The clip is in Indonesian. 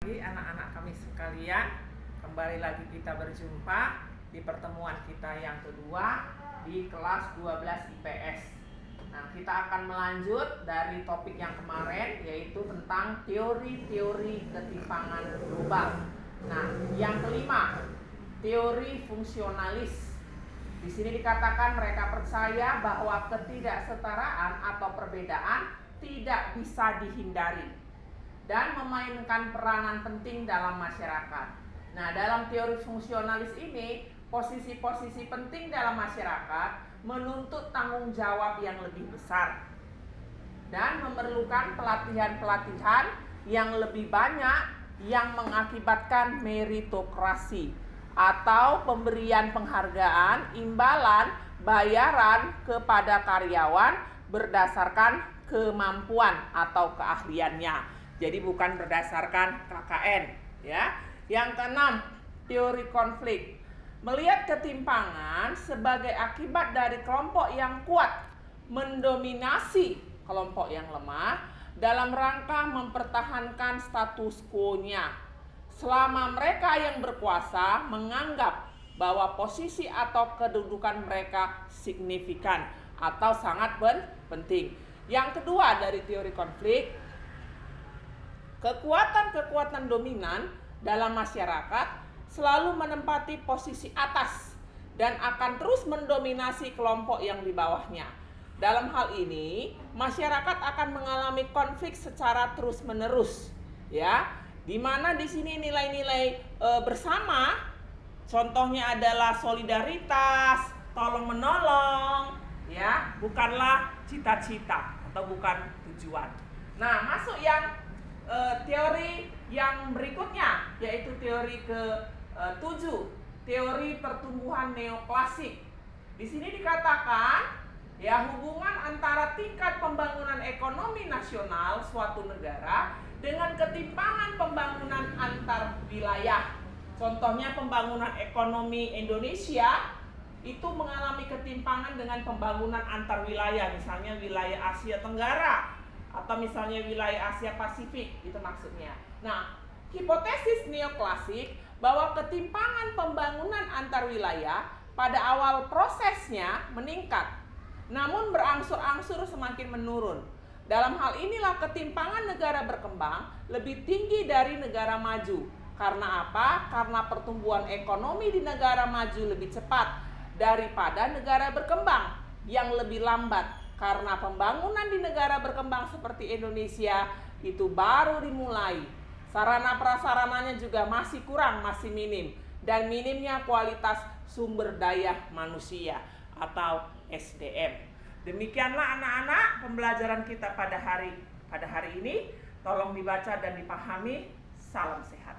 Anak-anak kami sekalian, kembali lagi kita berjumpa di pertemuan kita yang kedua di kelas 12 IPS. Nah, kita akan melanjut dari topik yang kemarin, yaitu tentang teori-teori ketimpangan global. Nah, yang kelima, teori fungsionalis. Di sini dikatakan mereka percaya bahwa ketidaksetaraan atau perbedaan tidak bisa dihindari dan memainkan peranan penting dalam masyarakat. Nah, dalam teori fungsionalis ini, posisi-posisi penting dalam masyarakat menuntut tanggung jawab yang lebih besar dan memerlukan pelatihan-pelatihan yang lebih banyak yang mengakibatkan meritokrasi atau pemberian penghargaan, imbalan, bayaran kepada karyawan berdasarkan kemampuan atau keahliannya. Jadi bukan berdasarkan KKN, ya. Yang keenam, teori konflik. Melihat ketimpangan sebagai akibat dari kelompok yang kuat mendominasi kelompok yang lemah dalam rangka mempertahankan status quo-nya. Selama mereka yang berkuasa menganggap bahwa posisi atau kedudukan mereka signifikan atau sangat penting. Yang kedua dari teori konflik, kekuatan-kekuatan dominan dalam masyarakat selalu menempati posisi atas dan akan terus mendominasi kelompok yang di bawahnya. Dalam hal ini, masyarakat akan mengalami konflik secara terus-menerus, ya. Di mana di sini nilai-nilai bersama, contohnya adalah solidaritas, tolong-menolong, ya, bukanlah cita-cita atau bukan tujuan. Nah, masuk yang teori yang berikutnya, yaitu teori ke-7, teori pertumbuhan neoklasik. Di sini dikatakan, ya, hubungan antara tingkat pembangunan ekonomi nasional suatu negara dengan ketimpangan pembangunan antar wilayah. Contohnya pembangunan ekonomi Indonesia itu mengalami ketimpangan dengan pembangunan antar wilayah, misalnya wilayah Asia Tenggara atau misalnya wilayah Asia Pasifik, itu maksudnya. Nah, hipotesis neoklasik bahwa ketimpangan pembangunan antar wilayah pada awal prosesnya meningkat, namun berangsur-angsur semakin menurun. Dalam hal inilah ketimpangan negara berkembang lebih tinggi dari negara maju. Karena apa? Karena pertumbuhan ekonomi di negara maju lebih cepat daripada negara berkembang yang lebih lambat. Karena pembangunan di negara berkembang seperti Indonesia itu baru dimulai. Sarana prasarananya juga masih kurang, masih minim. Dan minimnya kualitas sumber daya manusia atau SDM. Demikianlah anak-anak pembelajaran kita pada hari ini. Tolong dibaca dan dipahami. Salam sehat.